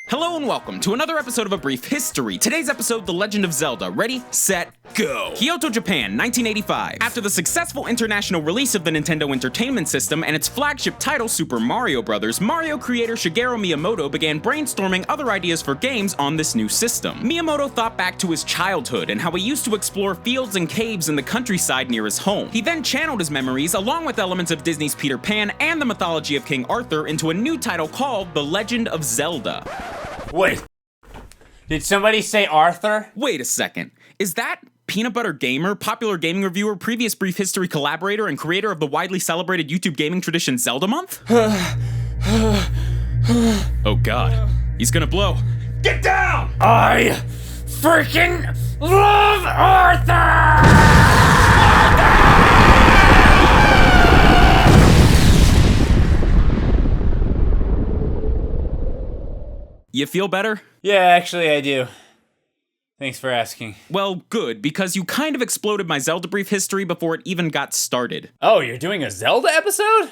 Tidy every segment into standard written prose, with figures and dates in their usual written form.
Hello and welcome to another episode of A Brief History. Today's episode, The Legend of Zelda. Ready, set, go! Kyoto, Japan, 1985. After the successful international release of the Nintendo Entertainment System and its flagship title, Super Mario Bros., Mario creator Shigeru Miyamoto began brainstorming other ideas for games on this new system. Miyamoto thought back to his childhood and how he used to explore fields and caves in the countryside near his home. He then channeled his memories, along with elements of Disney's Peter Pan and the mythology of King Arthur, into a new title called The Legend of Zelda. Wait, did somebody say Arthur? Wait a second. Is that Peanut Butter Gamer, popular gaming reviewer, previous Brief History collaborator, and creator of the widely celebrated YouTube gaming tradition Zelda Month? Oh god, he's gonna blow. Get down! I freaking love Arthur! You feel better? Yeah, actually I do. Thanks for asking. Well, good, because you kind of exploded my Zelda Brief History before it even got started. Oh, you're doing a Zelda episode?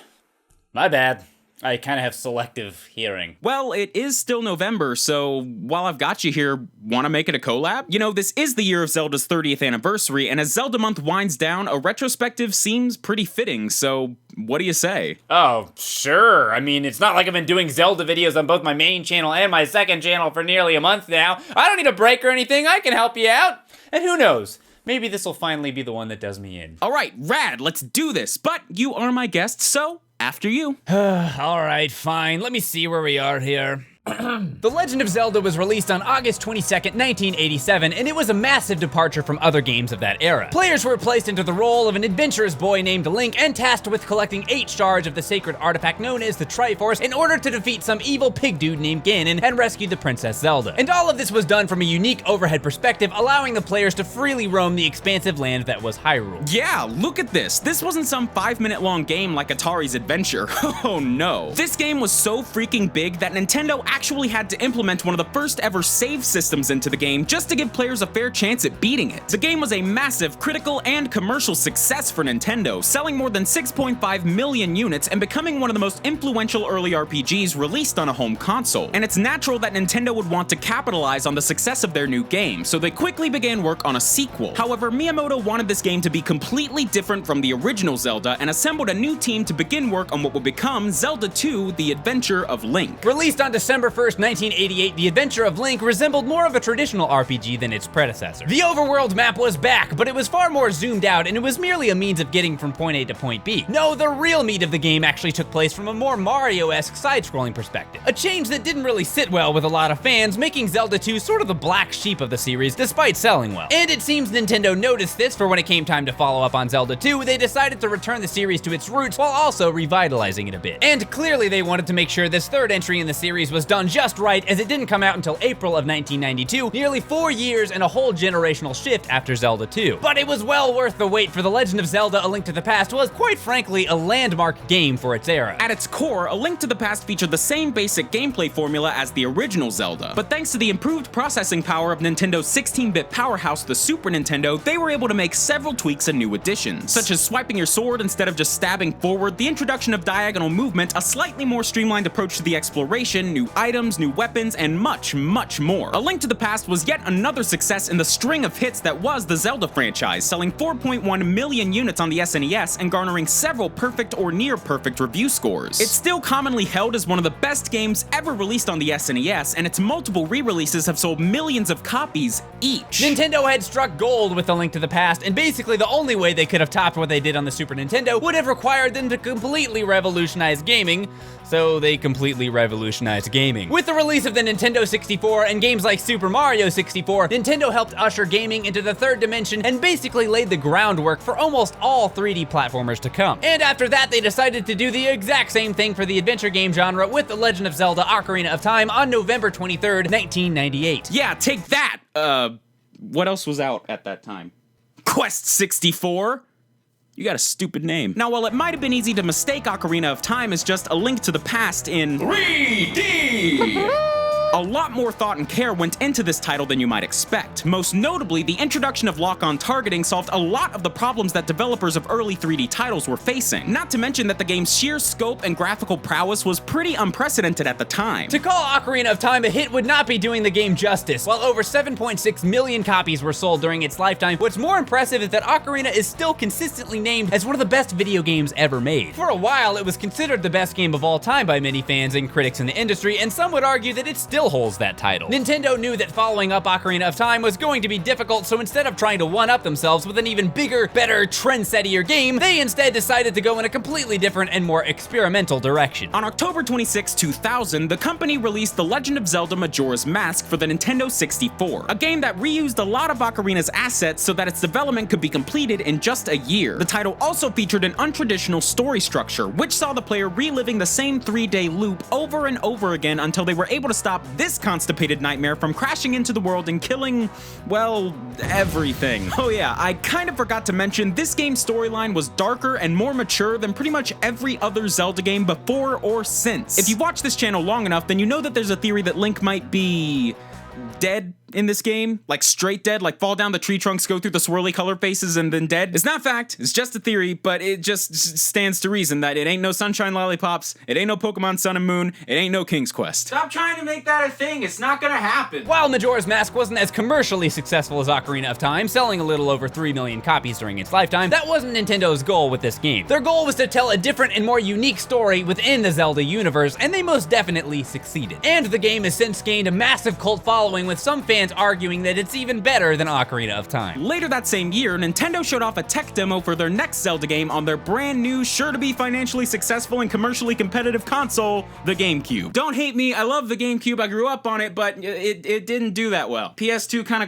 My bad. I kind of have selective hearing. Well, it is still November, so while I've got you here, want to make it a collab? You know, this is the year of Zelda's 30th anniversary, and as Zelda Month winds down, a retrospective seems pretty fitting, so what do you say? Oh, sure. I mean, it's not like I've been doing Zelda videos on both my main channel and my second channel for nearly a month now. I don't need a break or anything. I can help you out. And who knows? Maybe this will finally be the one that does me in. All right, rad, let's do this. But you are my guest, so after you. All right, fine. Let me see where we are here. The Legend of Zelda was released on August 22nd, 1987, and it was a massive departure from other games of that era. Players were placed into the role of an adventurous boy named Link and tasked with collecting 8 shards of the sacred artifact known as the Triforce in order to defeat some evil pig dude named Ganon and rescue the Princess Zelda. And all of this was done from a unique overhead perspective, allowing the players to freely roam the expansive land that was Hyrule. Yeah, look at this. This wasn't some 5-minute long game like Atari's Adventure. Oh no. This game was so freaking big that Nintendo actually had to implement one of the first ever save systems into the game just to give players a fair chance at beating it. The game was a massive critical and commercial success for Nintendo, selling more than 6.5 million units and becoming one of the most influential early RPGs released on a home console. And it's natural that Nintendo would want to capitalize on the success of their new game, so they quickly began work on a sequel. However, Miyamoto wanted this game to be completely different from the original Zelda and assembled a new team to begin work on what would become Zelda 2: The Adventure of Link. Released on December 1st, 1988, The Adventure of Link resembled more of a traditional RPG than its predecessor. The overworld map was back, but it was far more zoomed out, and it was merely a means of getting from point A to point B. No, the real meat of the game actually took place from a more Mario-esque side-scrolling perspective. A change that didn't really sit well with a lot of fans, making Zelda 2 sort of the black sheep of the series, despite selling well. And it seems Nintendo noticed this, for when it came time to follow up on Zelda 2, they decided to return the series to its roots while also revitalizing it a bit. And clearly they wanted to make sure this third entry in the series was done just right, as it didn't come out until April of 1992, nearly 4 years and a whole generational shift after Zelda 2. But it was well worth the wait, for The Legend of Zelda: A Link to the Past was, quite frankly, a landmark game for its era. At its core, A Link to the Past featured the same basic gameplay formula as the original Zelda, but thanks to the improved processing power of Nintendo's 16-bit powerhouse, the Super Nintendo, they were able to make several tweaks and new additions, such as swiping your sword instead of just stabbing forward, the introduction of diagonal movement, a slightly more streamlined approach to the exploration, new items, new weapons, and much, much more. A Link to the Past was yet another success in the string of hits that was the Zelda franchise, selling 4.1 million units on the SNES and garnering several perfect or near-perfect review scores. It's still commonly held as one of the best games ever released on the SNES, and its multiple re-releases have sold millions of copies each. Nintendo had struck gold with A Link to the Past, and basically the only way they could have topped what they did on the Super Nintendo would have required them to completely revolutionize gaming, so they completely revolutionized gaming. With the release of the Nintendo 64 and games like Super Mario 64, Nintendo helped usher gaming into the third dimension and basically laid the groundwork for almost all 3D platformers to come. And after that, they decided to do the exact same thing for the adventure game genre with The Legend of Zelda: Ocarina of Time on November 23rd, 1998. Yeah, take that! What else was out at that time? Quest 64? You got a stupid name. Now, while it might have been easy to mistake Ocarina of Time as just A Link to the Past in 3D, A lot more thought and care went into this title than you might expect. Most notably, the introduction of lock-on targeting solved a lot of the problems that developers of early 3D titles were facing. Not to mention that the game's sheer scope and graphical prowess was pretty unprecedented at the time. To call Ocarina of Time a hit would not be doing the game justice. While over 7.6 million copies were sold during its lifetime, what's more impressive is that Ocarina is still consistently named as one of the best video games ever made. For a while, it was considered the best game of all time by many fans and critics in the industry, and some would argue that it still holds that title. Nintendo knew that following up Ocarina of Time was going to be difficult, so instead of trying to one-up themselves with an even bigger, better, trendsettier game, they instead decided to go in a completely different and more experimental direction. On October 26, 2000, the company released The Legend of Zelda Majora's Mask for the Nintendo 64, a game that reused a lot of Ocarina's assets so that its development could be completed in just a year. The title also featured an untraditional story structure, which saw the player reliving the same 3-day loop over and over again until they were able to stop this constipated nightmare from crashing into the world and killing, well, everything. Oh yeah, I kind of forgot to mention, this game's storyline was darker and more mature than pretty much every other Zelda game before or since. If you've watched this channel long enough, then you know that there's a theory that Link might be dead in this game, like straight dead, like fall down the tree trunks, go through the swirly color faces, and then dead. It's not fact, it's just a theory, but it just stands to reason that it ain't no Sunshine Lollipops, it ain't no Pokemon Sun and Moon, it ain't no King's Quest. Stop trying to make that a thing, it's not gonna happen. While Majora's Mask wasn't as commercially successful as Ocarina of Time, selling a little over 3 million copies during its lifetime, that wasn't Nintendo's goal with this game. Their goal was to tell a different and more unique story within the Zelda universe, and they most definitely succeeded. And the game has since gained a massive cult following, with some fans arguing that it's even better than Ocarina of Time. Later that same year, Nintendo showed off a tech demo for their next Zelda game on their brand new, sure-to-be financially successful and commercially competitive console, the GameCube. Don't hate me, I love the GameCube, I grew up on it, but it didn't do that well. PS2 kinda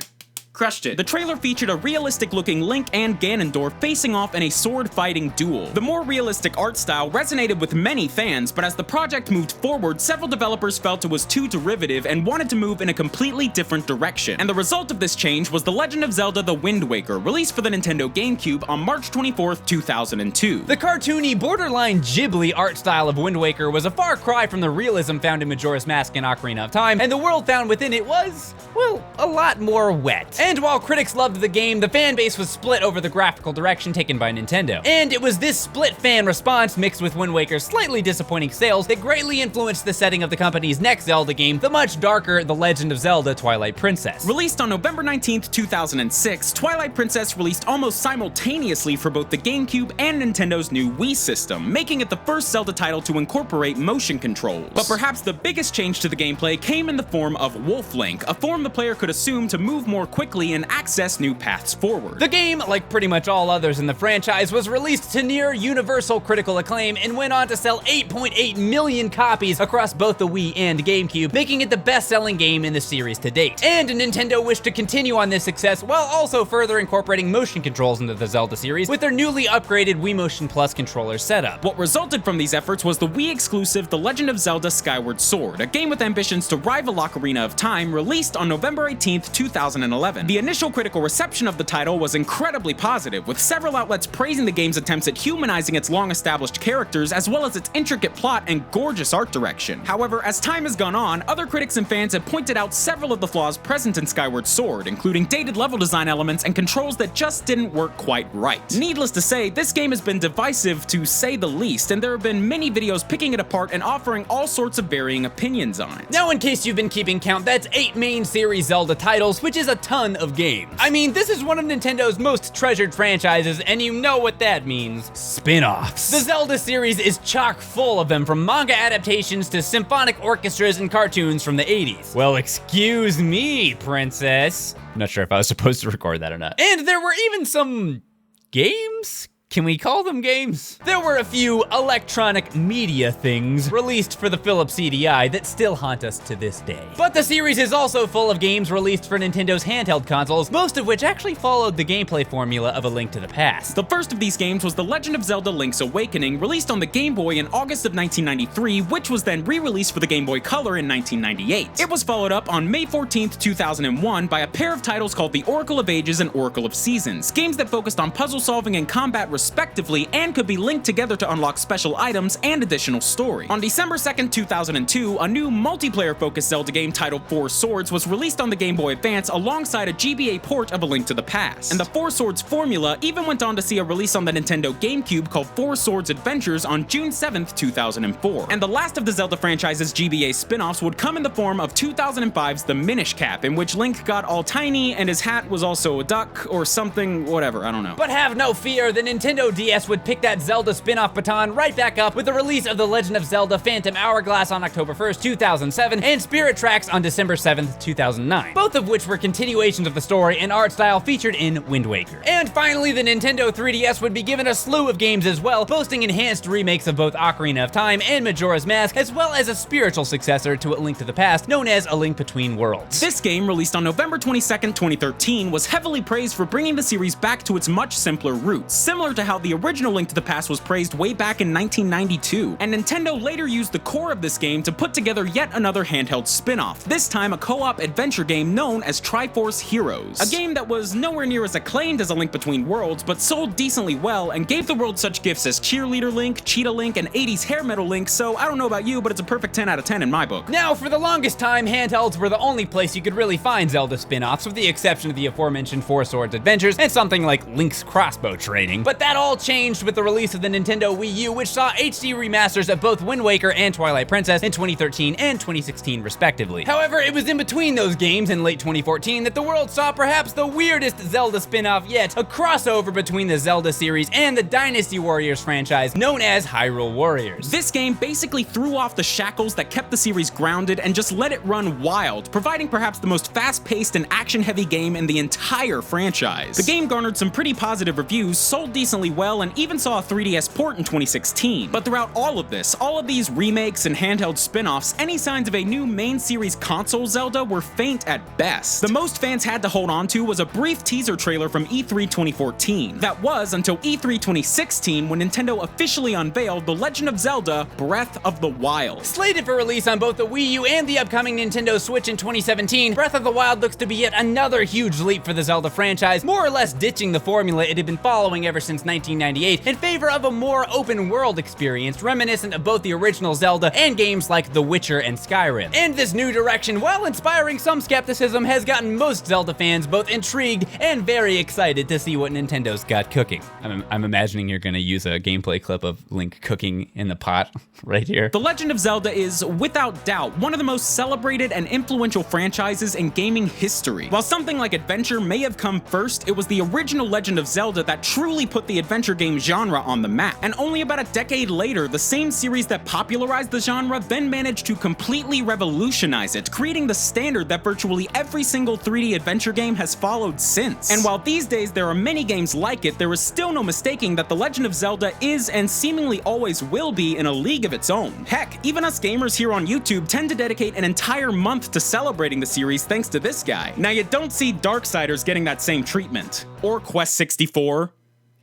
crushed it. The trailer featured a realistic-looking Link and Ganondorf facing off in a sword-fighting duel. The more realistic art style resonated with many fans, but as the project moved forward, several developers felt it was too derivative and wanted to move in a completely different direction. And the result of this change was The Legend of Zelda The Wind Waker, released for the Nintendo GameCube on March 24th, 2002. The cartoony, borderline Ghibli art style of Wind Waker was a far cry from the realism found in Majora's Mask and Ocarina of Time, and the world found within it was, well, a lot more wet. And while critics loved the game, the fan base was split over the graphical direction taken by Nintendo. And it was this split fan response, mixed with Wind Waker's slightly disappointing sales, that greatly influenced the setting of the company's next Zelda game, the much darker The Legend of Zelda Twilight Princess. Released on November 19th, 2006, Twilight Princess released almost simultaneously for both the GameCube and Nintendo's new Wii system, making it the first Zelda title to incorporate motion controls. But perhaps the biggest change to the gameplay came in the form of Wolf Link, a form the player could assume to move more quickly and access new paths forward. The game, like pretty much all others in the franchise, was released to near universal critical acclaim and went on to sell 8.8 million copies across both the Wii and GameCube, making it the best-selling game in the series to date. And Nintendo wished to continue on this success while also further incorporating motion controls into the Zelda series with their newly upgraded Wii Motion Plus controller setup. What resulted from these efforts was the Wii exclusive The Legend of Zelda Skyward Sword, a game with ambitions to rival Ocarina of Time, released on November 18th, 2011. The initial critical reception of the title was incredibly positive, with several outlets praising the game's attempts at humanizing its long-established characters, as well as its intricate plot and gorgeous art direction. However, as time has gone on, other critics and fans have pointed out several of the flaws present in Skyward Sword, including dated level design elements and controls that just didn't work quite right. Needless to say, this game has been divisive to say the least, and there have been many videos picking it apart and offering all sorts of varying opinions on it. Now, in case you've been keeping count, that's 8 main series Zelda titles, which is a ton of games. I mean, this is one of Nintendo's most treasured franchises, and you know what that means. Spin-offs. The Zelda series is chock full of them, from manga adaptations to symphonic orchestras and cartoons from the 80s. Well, excuse me, princess. I'm not sure if I was supposed to record that or not. And there were even some games? Can we call them games? There were a few electronic media things released for the Philips CDI that still haunt us to this day. But the series is also full of games released for Nintendo's handheld consoles, most of which actually followed the gameplay formula of A Link to the Past. The first of these games was The Legend of Zelda Link's Awakening, released on the Game Boy in August of 1993, which was then re-released for the Game Boy Color in 1998. It was followed up on May 14th, 2001 by a pair of titles called The Oracle of Ages and Oracle of Seasons, games that focused on puzzle solving and combat respectively and could be linked together to unlock special items and additional story. On December 2nd, 2002, a new multiplayer-focused Zelda game titled Four Swords was released on the Game Boy Advance alongside a GBA port of A Link to the Past. And the Four Swords formula even went on to see a release on the Nintendo GameCube called Four Swords Adventures on June 7th, 2004. And the last of the Zelda franchise's GBA spin-offs would come in the form of 2005's The Minish Cap, in which Link got all tiny and his hat was also a duck or something, whatever, I don't know. But have no fear, the Nintendo DS would pick that Zelda spin-off baton right back up with the release of The Legend of Zelda Phantom Hourglass on October 1st, 2007, and Spirit Tracks on December 7th, 2009, both of which were continuations of the story and art style featured in Wind Waker. And finally, the Nintendo 3DS would be given a slew of games as well, boasting enhanced remakes of both Ocarina of Time and Majora's Mask, as well as a spiritual successor to A Link to the Past, known as A Link Between Worlds. This game, released on November 22nd, 2013, was heavily praised for bringing the series back to its much simpler roots, similar to how the original Link to the Past was praised way back in 1992. And Nintendo later used the core of this game to put together yet another handheld spin-off, this time a co-op adventure game known as Triforce Heroes. A game that was nowhere near as acclaimed as A Link Between Worlds, but sold decently well and gave the world such gifts as Cheerleader Link, Cheetah Link, and 80s Hair Metal Link, so I don't know about you, but it's a perfect 10 out of 10 in my book. Now, for the longest time, handhelds were the only place you could really find Zelda spin-offs, with the exception of the aforementioned Four Swords Adventures and something like Link's Crossbow Training. But that all changed with the release of the Nintendo Wii U, which saw HD remasters of both Wind Waker and Twilight Princess in 2013 and 2016 respectively. However, it was in between those games in late 2014 that the world saw perhaps the weirdest Zelda spin-off yet, a crossover between the Zelda series and the Dynasty Warriors franchise known as Hyrule Warriors. This game basically threw off the shackles that kept the series grounded and just let it run wild, providing perhaps the most fast-paced and action-heavy game in the entire franchise. The game garnered some pretty positive reviews, sold decently well, and even saw a 3DS port in 2016. But throughout all of this, all of these remakes and handheld spin-offs, any signs of a new main series console Zelda were faint at best. The most fans had to hold on to was a brief teaser trailer from E3 2014. That was until E3 2016, when Nintendo officially unveiled The Legend of Zelda Breath of the Wild. Slated for release on both the Wii U and the upcoming Nintendo Switch in 2017, Breath of the Wild looks to be yet another huge leap for the Zelda franchise, more or less ditching the formula it had been following ever since 1998 in favor of a more open world experience reminiscent of both the original Zelda and games like The Witcher and Skyrim. And this new direction, while inspiring some skepticism, has gotten most Zelda fans both intrigued and very excited to see what Nintendo's got cooking. I'm imagining you're gonna use a gameplay clip of Link cooking in the pot right here. The Legend of Zelda is, without doubt, one of the most celebrated and influential franchises in gaming history. While something like Adventure may have come first, it was the original Legend of Zelda that truly put the adventure game genre on the map. And only about a decade later, the same series that popularized the genre then managed to completely revolutionize it, creating the standard that virtually every single 3D adventure game has followed since. And while these days there are many games like it, there is still no mistaking that The Legend of Zelda is, and seemingly always will be, in a league of its own. Heck, even us gamers here on YouTube tend to dedicate an entire month to celebrating the series thanks to this guy. Now, you don't see Darksiders getting that same treatment. Or Quest 64,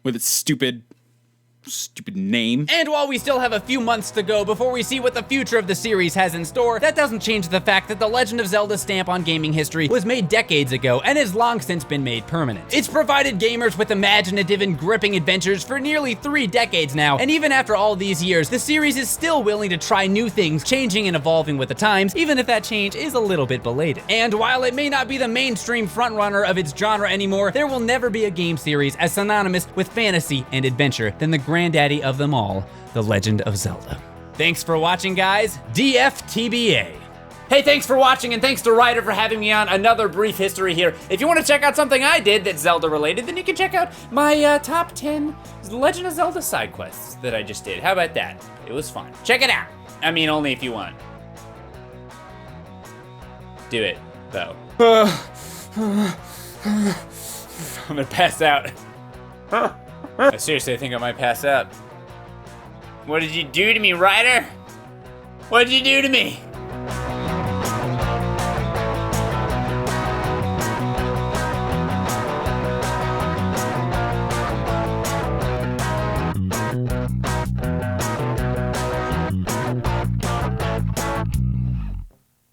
with its stupid name. And while we still have a few months to go before we see what the future of the series has in store, that doesn't change the fact that the Legend of Zelda stamp on gaming history was made decades ago and has long since been made permanent. It's provided gamers with imaginative and gripping adventures for nearly 3 decades now, and even after all these years, the series is still willing to try new things, changing and evolving with the times, even if that change is a little bit belated. And while it may not be the mainstream frontrunner of its genre anymore, there will never be a game series as synonymous with fantasy and adventure than the granddaddy of them all, The Legend of Zelda. Thanks for watching, guys. DFTBA. Hey, thanks for watching, and thanks to Ryder for having me on another brief history here. If you want to check out something I did that's Zelda related, then you can check out my top 10 Legend of Zelda side quests that I just did. How about that? It was fun. Check it out. I mean, only if you want. Do it, though. I'm gonna pass out. Seriously, I think I might pass out. What did you do to me, Ryder? What did you do to me?